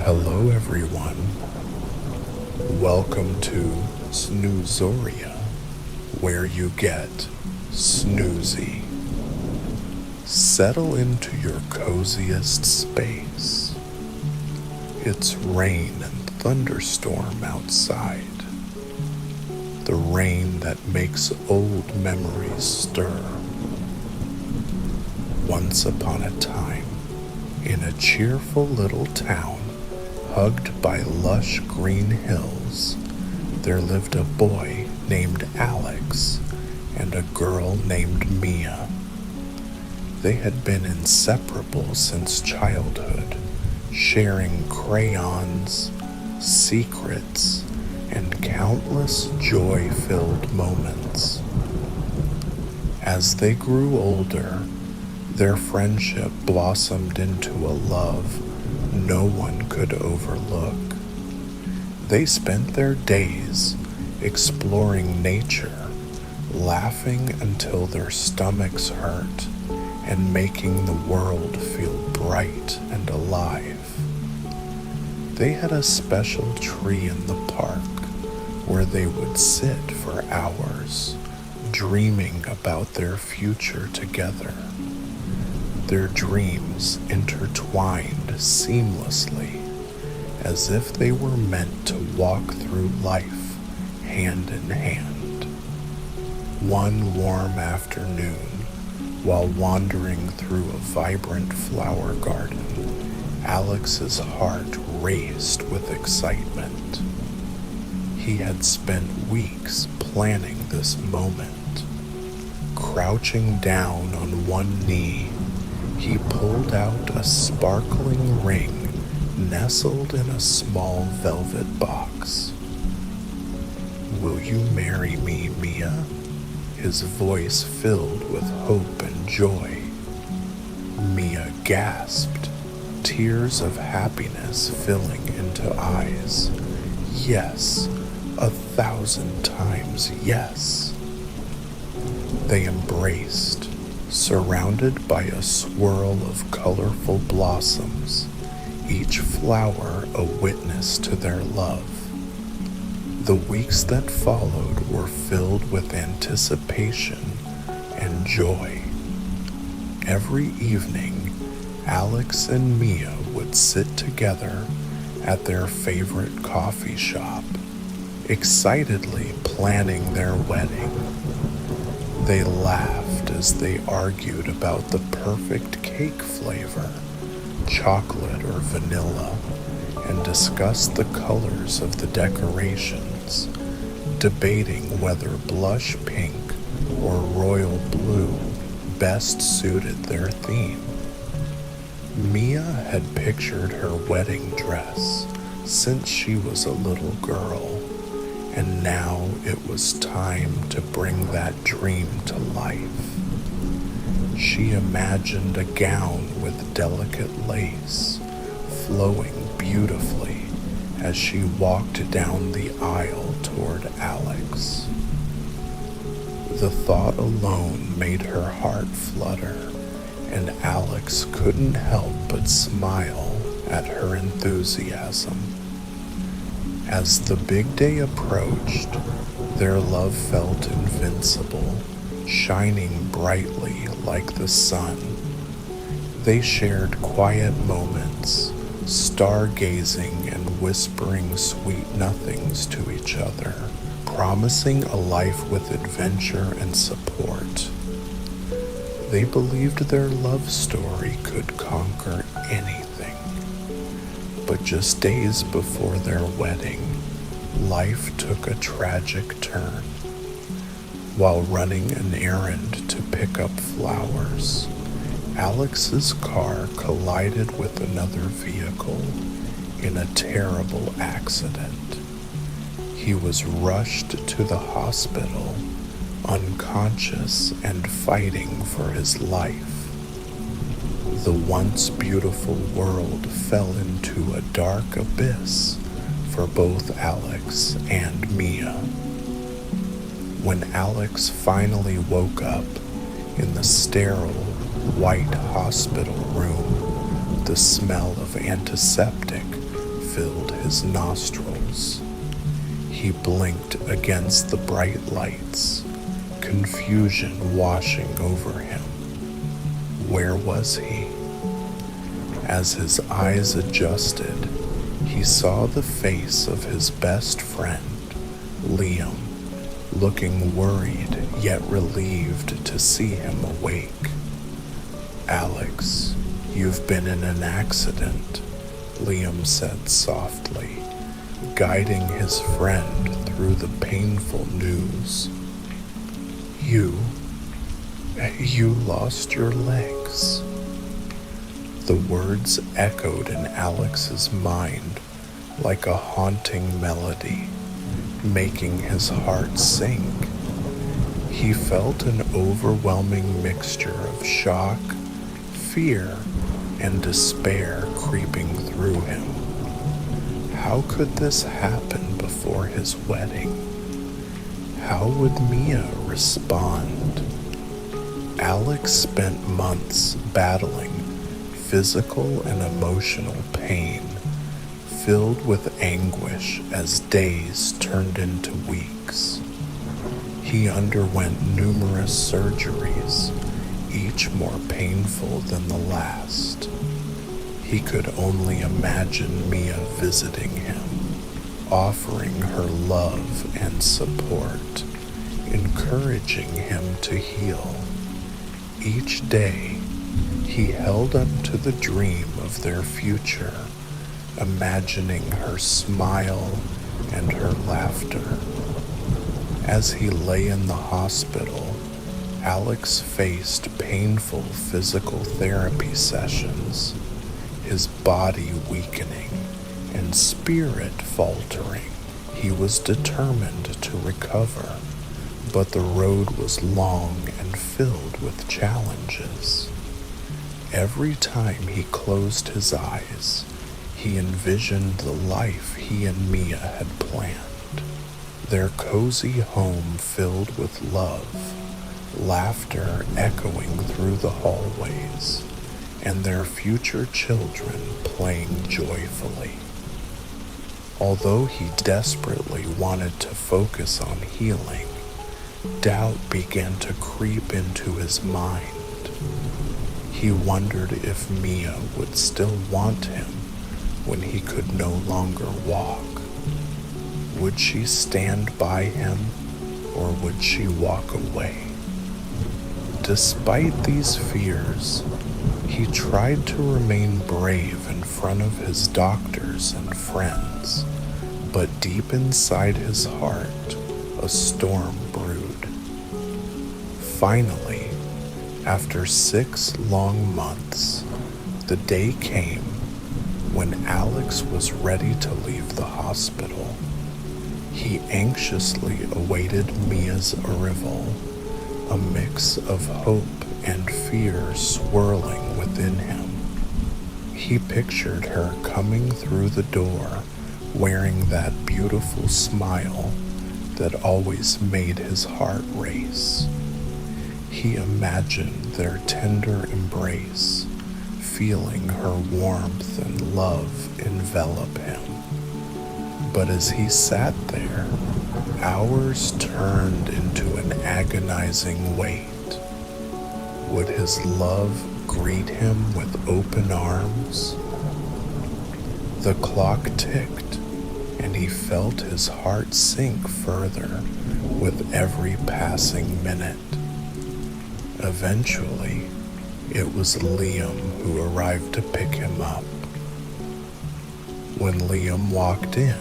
Hello everyone, welcome to Snoozoria, where you get snoozy. Settle into your coziest space. It's rain and thunderstorm outside. The rain that makes old memories stir. Once upon a time, in a cheerful little town, hugged by lush green hills, there lived a boy named Alex and a girl named Mia. They had been inseparable since childhood, sharing crayons, secrets, and countless joy-filled moments. As they grew older, their friendship blossomed into a love no one could overlook. They spent their days exploring nature, laughing until their stomachs hurt, and making the world feel bright and alive. They had a special tree in the park where they would sit for hours, dreaming about their future together. Their dreams intertwined seamlessly, as if they were meant to walk through life hand in hand. One warm afternoon, while wandering through a vibrant flower garden, Alex's heart raced with excitement. He had spent weeks planning this moment. Crouching down on one knee, he pulled out a sparkling ring nestled in a small velvet box. "Will you marry me, Mia?" His voice filled with hope and joy. Mia gasped, tears of happiness filling into eyes. Yes, 1,000 times yes. They embraced, surrounded by a swirl of colorful blossoms, each flower a witness to their love. The weeks that followed were filled with anticipation and joy. Every evening, Alex and Mia would sit together at their favorite coffee shop, excitedly planning their wedding. They laughed as they argued about the perfect cake flavor, chocolate or vanilla, and discussed the colors of the decorations, debating whether blush pink or royal blue best suited their theme. Mia had pictured her wedding dress since she was a little girl, and now it was time to bring that dream to life. She imagined a gown with delicate lace, flowing beautifully as she walked down the aisle toward Alex. The thought alone made her heart flutter, and Alex couldn't help but smile at her enthusiasm. As the big day approached, their love felt invincible, shining brightly like the sun. They shared quiet moments, stargazing and whispering sweet nothings to each other, promising a life with adventure and support. They believed their love story could conquer anything. But just days before their wedding, life took a tragic turn. While running an errand to pick up flowers, Alex's car collided with another vehicle in a terrible accident. He was rushed to the hospital, unconscious and fighting for his life. The once beautiful world fell into a dark abyss for both Alex and Mia. When Alex finally woke up in the sterile, white hospital room, the smell of antiseptic filled his nostrils. He blinked against the bright lights, confusion washing over him. Where was he? As his eyes adjusted, he saw the face of his best friend, Liam, looking worried yet relieved to see him awake. "Alex, you've been in an accident," Liam said softly, guiding his friend through the painful news. You lost your legs." The words echoed in Alex's mind like a haunting melody, making his heart sink. He felt an overwhelming mixture of shock, fear, and despair creeping through him. How could this happen before his wedding? How would Mia respond? Alex spent months battling physical and emotional pain, filled with anguish as days turned into weeks. He underwent numerous surgeries, each more painful than the last. He could only imagine Mia visiting him, offering her love and support, encouraging him to heal. Each day, he held up to the dream of their future, imagining her smile and her laughter. As he lay in the hospital, Alex faced painful physical therapy sessions, his body weakening and spirit faltering. He was determined to recover, but the road was long and filled with challenges. Every time he closed his eyes, he envisioned the life he and Mia had planned. Their cozy home filled with love, laughter echoing through the hallways, and their future children playing joyfully. Although he desperately wanted to focus on healing, doubt began to creep into his mind. He wondered if Mia would still want him when he could no longer walk. Would she stand by him, or would she walk away? Despite these fears, he tried to remain brave in front of his doctors and friends, but deep inside his heart, a storm brewed. Finally, after 6 long months, the day came when Alex was ready to leave the hospital. He anxiously awaited Mia's arrival, a mix of hope and fear swirling within him. He pictured her coming through the door wearing that beautiful smile that always made his heart race. He imagined their tender embrace, feeling her warmth and love envelop him. But as he sat there, hours turned into an agonizing wait. Would his love greet him with open arms? The clock ticked, and he felt his heart sink further with every passing minute. Eventually, it was Liam who arrived to pick him up. When Liam walked in,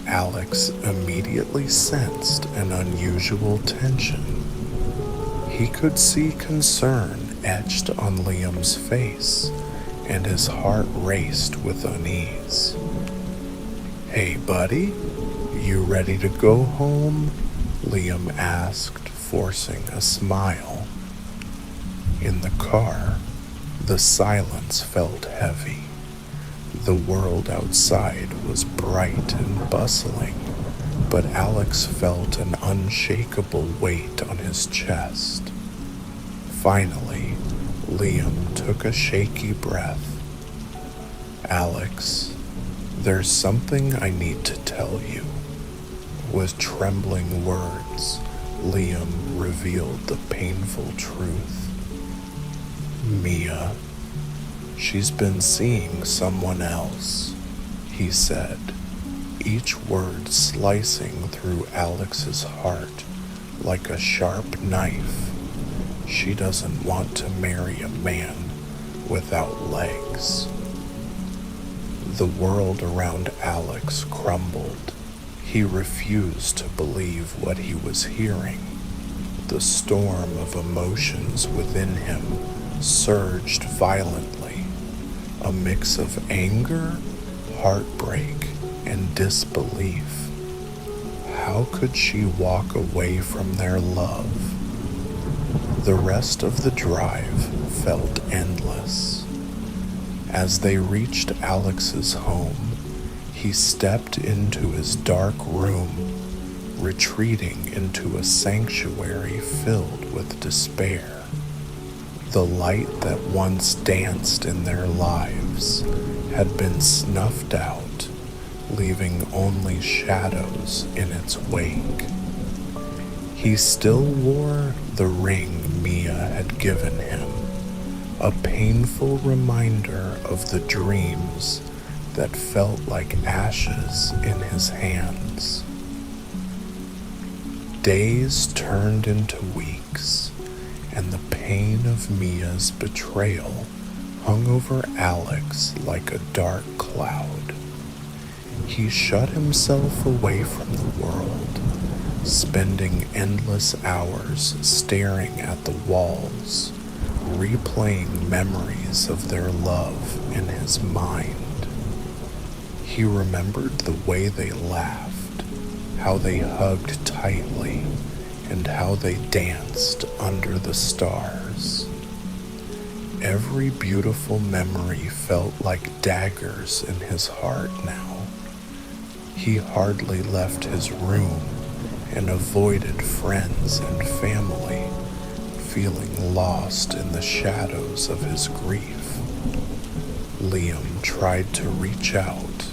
Alex immediately sensed an unusual tension. He could see concern etched on Liam's face, and his heart raced with unease. "Hey, buddy, you ready to go home?" Liam asked, forcing a smile. In the car, the silence felt heavy. The world outside was bright and bustling, but Alex felt an unshakable weight on his chest. Finally, Liam took a shaky breath. "Alex, "There's something I need to tell you." With trembling words, Liam revealed the painful truth. "Mia, she's been seeing someone else," he said, each word slicing through Alex's heart like a sharp knife. "She doesn't want to marry a man without legs." The world around Alex crumbled. He refused to believe what he was hearing. The storm of emotions within him surged violently, a mix of anger, heartbreak, and disbelief. How could she walk away from their love? The rest of the drive felt endless. As they reached Alex's home, he stepped into his dark room, retreating into a sanctuary filled with despair. The light that once danced in their lives had been snuffed out, leaving only shadows in its wake. He still wore the ring Mia had given him, a painful reminder of the dreams that felt like ashes in his hands. Days turned into weeks, and the pain of Mia's betrayal hung over Alex like a dark cloud. He shut himself away from the world, spending endless hours staring at the walls, replaying memories of their love in his mind. He remembered the way they laughed, how they hugged tightly, and how they danced under the stars. Every beautiful memory felt like daggers in his heart now. He hardly left his room and avoided friends and family, feeling lost in the shadows of his grief. Liam tried to reach out,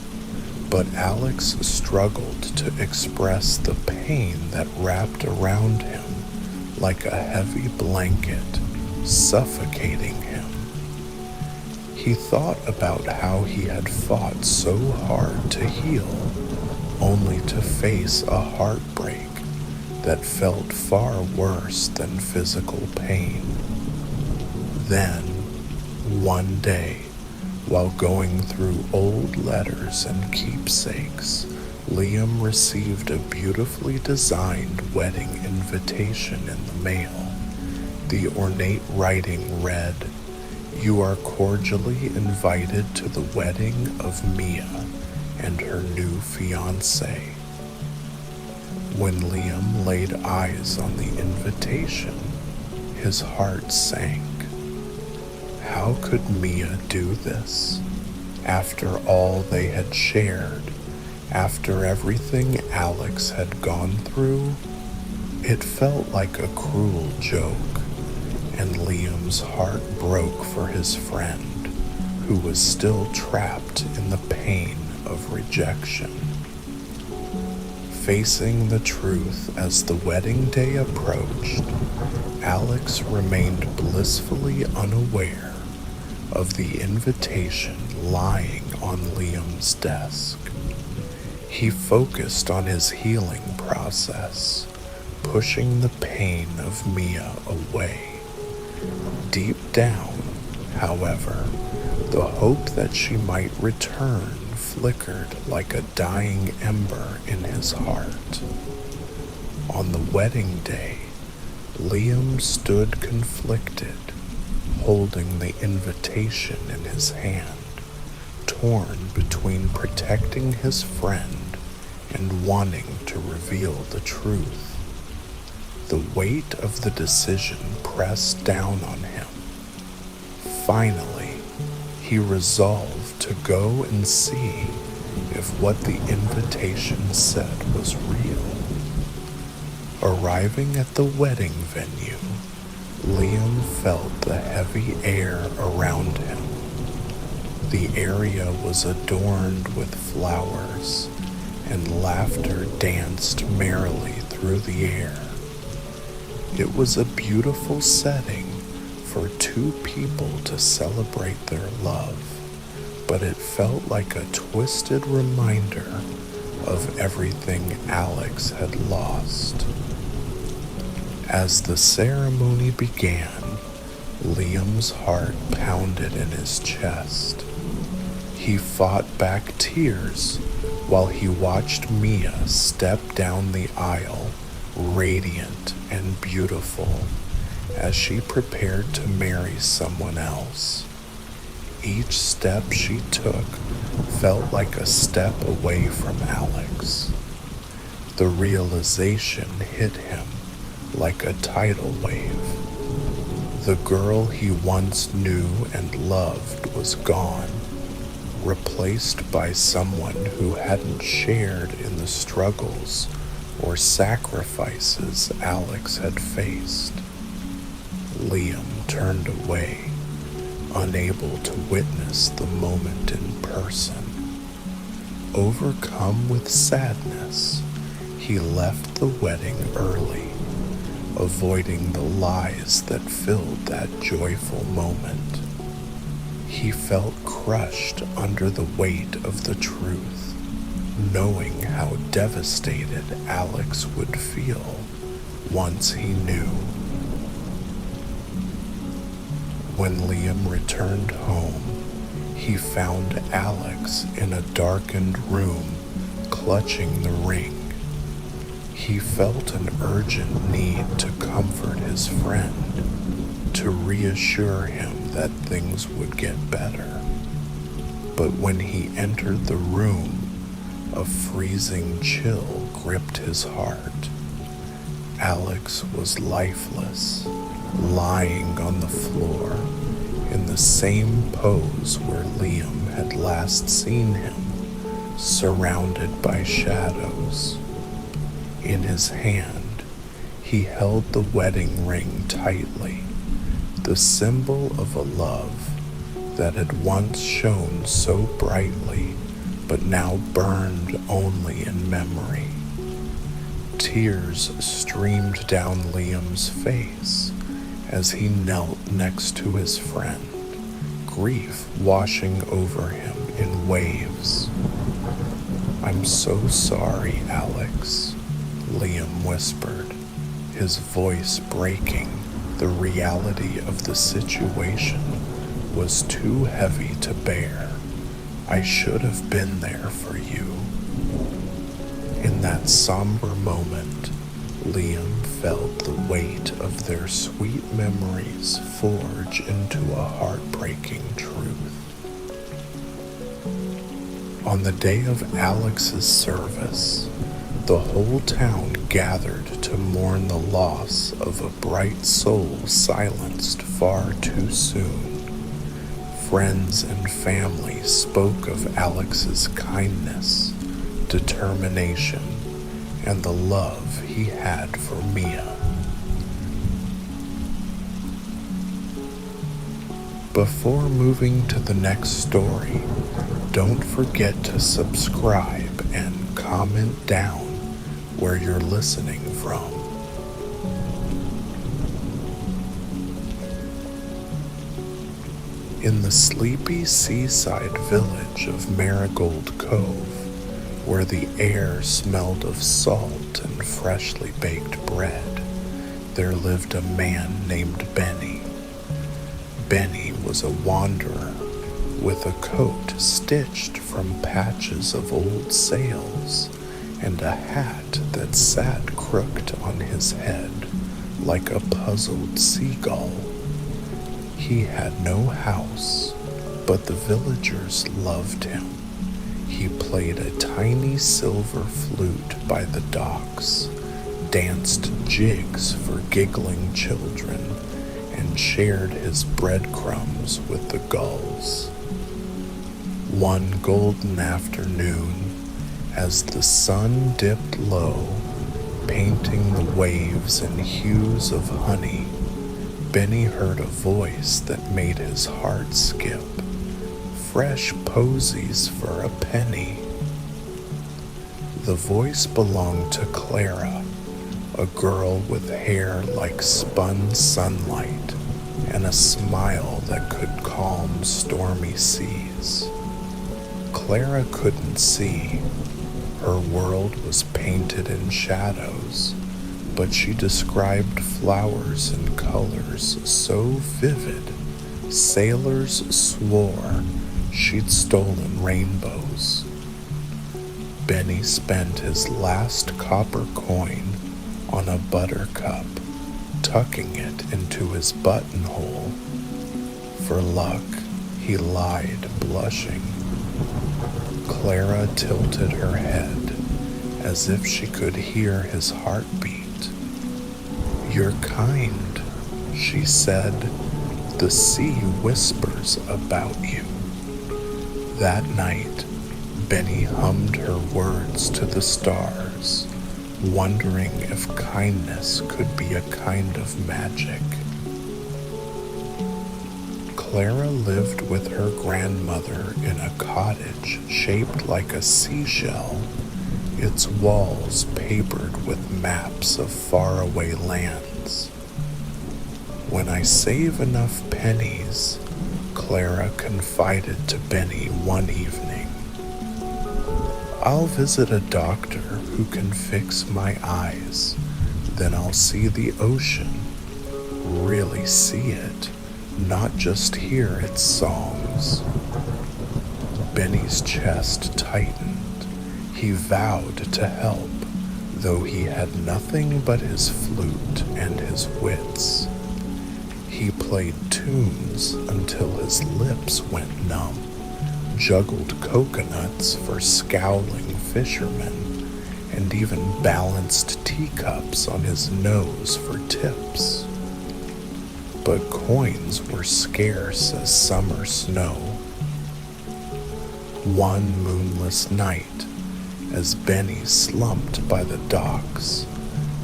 but Alex struggled to express the pain that wrapped around him like a heavy blanket, suffocating him. He thought about how he had fought so hard to heal, only to face a heartbreak that felt far worse than physical pain. Then, one day, while going through old letters and keepsakes, Liam received a beautifully designed wedding invitation in the mail. The ornate writing read, "You are cordially invited to the wedding of Mia and her new fiancé." When Liam laid eyes on the invitation, his heart sank. How could Mia do this? After all they had shared, after everything Alex had gone through, it felt like a cruel joke, and Liam's heart broke for his friend, who was still trapped in the pain of rejection. Facing the truth as the wedding day approached, Alex remained blissfully unaware of the invitation lying on Liam's desk. He focused on his healing process, pushing the pain of Mia away. Deep down, however, the hope that she might return flickered like a dying ember in his heart. On the wedding day, Liam stood conflicted, holding the invitation in his hand, torn between protecting his friend and wanting to reveal the truth. The weight of the decision pressed down on him. Finally, he resolved to go and see if what the invitation said was real. Arriving at the wedding venue, Liam felt the heavy air around him. The area was adorned with flowers, and laughter danced merrily through the air. It was a beautiful setting for two people to celebrate their love, but it felt like a twisted reminder of everything Alex had lost. As the ceremony began, Liam's heart pounded in his chest. He fought back tears while he watched Mia step down the aisle, radiant and beautiful, as she prepared to marry someone else. Each step she took felt like a step away from Alex. The realization hit him like a tidal wave. The girl he once knew and loved was gone, replaced by someone who hadn't shared in the struggles or sacrifices Alex had faced. Liam turned away, unable to witness the moment in person. Overcome with sadness, he left the wedding early, avoiding the lies that filled that joyful moment. He felt crushed under the weight of the truth, knowing how devastated Alex would feel once he knew. When Liam returned home, he found Alex in a darkened room, clutching the ring. He felt an urgent need to comfort his friend, to reassure him that things would get better. But when he entered the room, a freezing chill gripped his heart. Alex was lifeless, lying on the floor in the same pose where Liam had last seen him, surrounded by shadows. In his hand, he held the wedding ring tightly, the symbol of a love that had once shone so brightly but now burned only in memory. Tears streamed down Liam's face as he knelt next to his friend, grief washing over him in waves. "I'm so sorry, Alex," Liam whispered, his voice breaking. The reality of the situation was too heavy to bear. "I should have been there for you." In that somber moment, Liam felt the weight of their sweet memories forge into a heartbreaking truth. On the day of Alex's service, the whole town gathered to mourn the loss of a bright soul silenced far too soon. Friends and family spoke of Alex's kindness, determination, and the love he had for Mia. Before moving to the next story, don't forget to subscribe and comment down where you're listening from. In the sleepy seaside village of Marigold Cove, where the air smelled of salt and freshly baked bread, there lived a man named Benny. Benny was a wanderer with a coat stitched from patches of old sails and a hat that sat crooked on his head like a puzzled seagull. He had no house, but the villagers loved him. He played a tiny silver flute by the docks, danced jigs for giggling children, and shared his breadcrumbs with the gulls. One golden afternoon, as the sun dipped low, painting the waves in hues of honey, Benny heard a voice that made his heart skip. fresh posies for a penny. The voice belonged to Clara, a girl with hair like spun sunlight and a smile that could calm stormy seas. Clara couldn't see. Her world was painted in shadows, but she described flowers and colors so vivid, sailors swore she'd stolen rainbows. Benny spent his last copper coin on a buttercup, tucking it into his buttonhole. For luck, he lied, blushing. Clara tilted her head as if she could hear his heartbeat. "You're kind," she said. "The sea whispers about you." That night, Benny hummed her words to the stars, wondering if kindness could be a kind of magic. Clara lived with her grandmother in a cottage shaped like a seashell, its walls papered with maps of faraway lands. "When I save enough pennies," Clara confided to Benny one evening, "I'll visit a doctor who can fix my eyes. Then I'll see the ocean, really see it, not just hear its songs." Benny's chest tightened. He vowed to help, though he had nothing but his flute and his wits. He played tunes until his lips went numb, juggled coconuts for scowling fishermen, and even balanced teacups on his nose for tips. But coins were scarce as summer snow. One moonless night, as Benny slumped by the docks,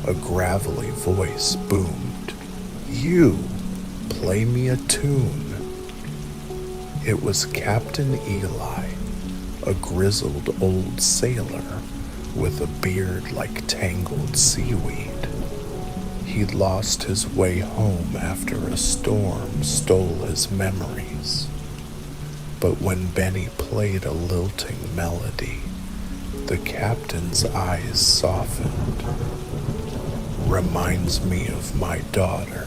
a gravelly voice boomed, "You, play me a tune." It was Captain Eli, a grizzled old sailor with a beard like tangled seaweed. He'd lost his way home after a storm stole his memories. But when Benny played a lilting melody, the captain's eyes softened. "Reminds me of my daughter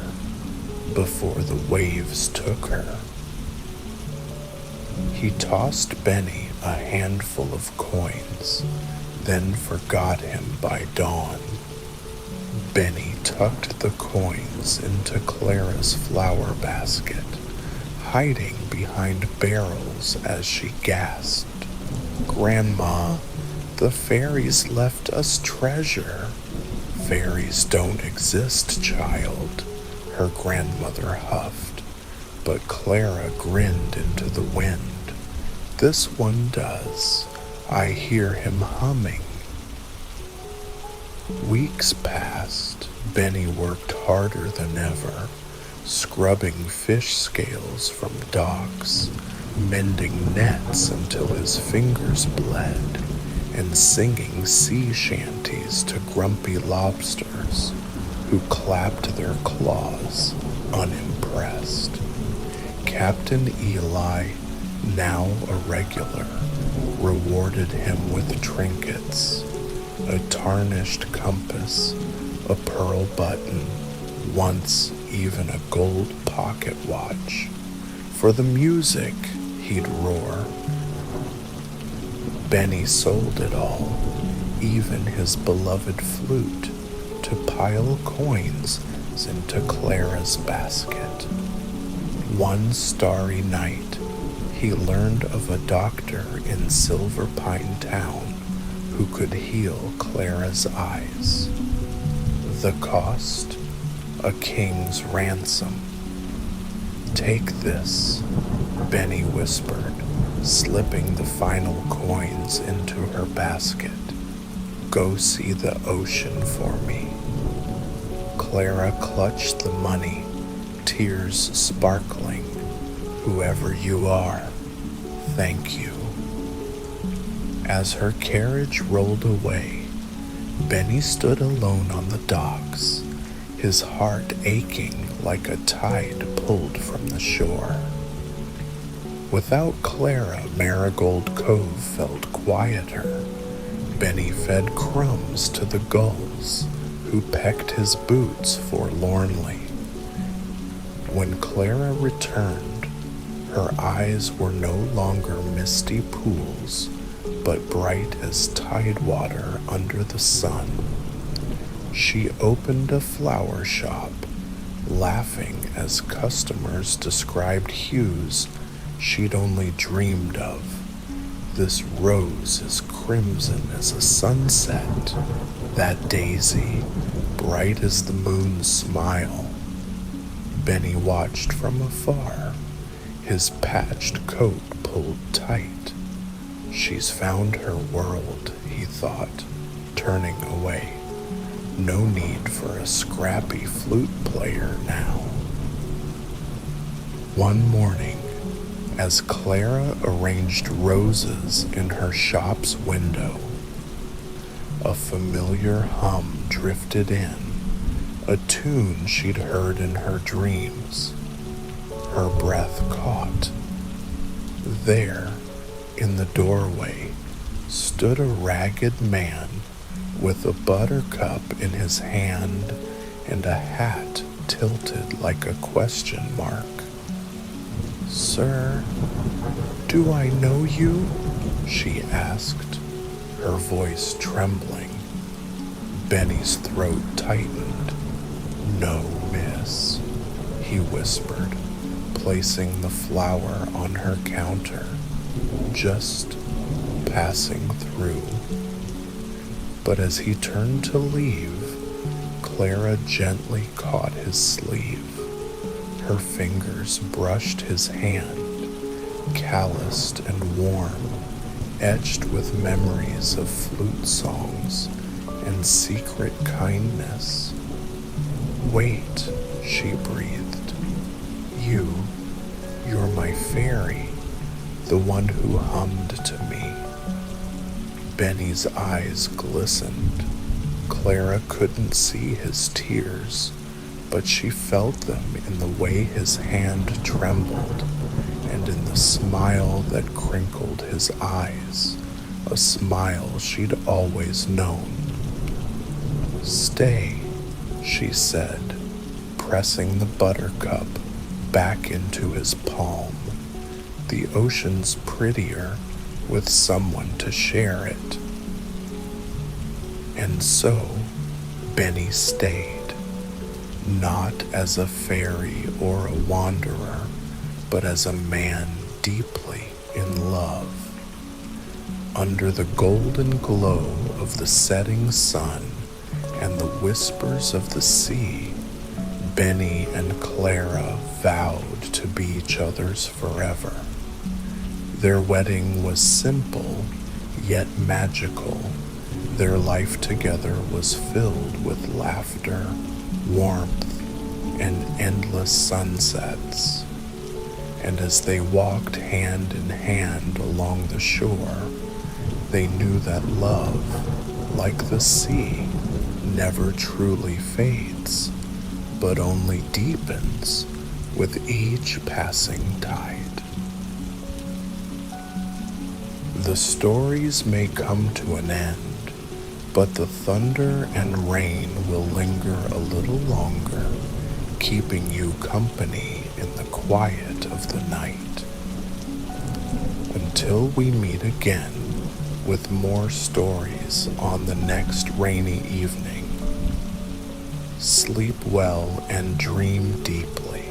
before the waves took her." He tossed Benny a handful of coins, then forgot him by dawn. Benny tucked the coins into Clara's flower basket, hiding behind barrels as she gasped, "Grandma, the fairies left us treasure." "Fairies don't exist, child," her grandmother huffed, but Clara grinned into the wind. "This one does. I hear him humming." Weeks passed. Benny worked harder than ever, scrubbing fish scales from docks, mending nets until his fingers bled, and singing sea shanties to grumpy lobsters who clapped their claws, unimpressed. Captain Eli, now a regular, rewarded him with trinkets, a tarnished compass, a pearl button, once even a gold pocket watch. "For the music," he'd roar. Benny sold it all, even his beloved flute, to pile coins into Clara's basket. One starry night, he learned of a doctor in Silver Pine Town who could heal Clara's eyes. The cost? A king's ransom. "Take this," Benny whispered, slipping the final coins into her basket. "Go see the ocean for me." Clara clutched the money, tears sparkling. "Whoever you are, thank you. As her carriage rolled away, Benny stood alone on the docks, his heart aching like a tide pulled from the shore. Without Clara, Marigold Cove felt quieter. Benny fed crumbs to the gulls, who pecked his boots forlornly. When Clara returned, her eyes were no longer misty pools, but bright as tide water under the sun. She opened a flower shop, laughing as customers described hues she'd only dreamed of. This rose is crimson as a sunset, that daisy bright as the moon's smile. Benny watched from afar, his patched coat pulled tight. She's found her world, he thought, turning away. No need for a scrappy flute player now. One morning, as Clara arranged roses in her shop's window, a familiar hum drifted in, a tune she'd heard in her dreams. Her breath caught. There, in the doorway, stood a ragged man with a buttercup in his hand and a hat tilted like a question mark. "Sir, do I know you?" she asked, her voice trembling. Benny's throat tightened. "No, miss," he whispered, placing the flower on her counter. "Just passing through." But as he turned to leave, Clara gently caught his sleeve. Her fingers brushed his hand, calloused and warm, etched with memories of flute songs and secret kindness. "Wait," she breathed. You're my fairy, the one who hummed to me." Benny's eyes glistened. Clara couldn't see his tears, but she felt them in the way his hand trembled and in the smile that crinkled his eyes, a smile she'd always known. "Stay," she said, pressing the buttercup back into his palm. "The ocean's prettier with someone to share it." And so Benny stayed, not as a fairy or a wanderer, but as a man deeply in love. Under the golden glow of the setting sun and the whispers of the sea, Benny and Clara vowed to be each other's forever. Their wedding was simple, yet magical. Their life together was filled with laughter, warmth, and endless sunsets. And as they walked hand in hand along the shore, they knew that love, like the sea, never truly fades, but only deepens with each passing tide. The stories may come to an end, but the thunder and rain will linger a little longer, keeping you company in the quiet of the night. Until we meet again with more stories on the next rainy evening, sleep well and dream deeply.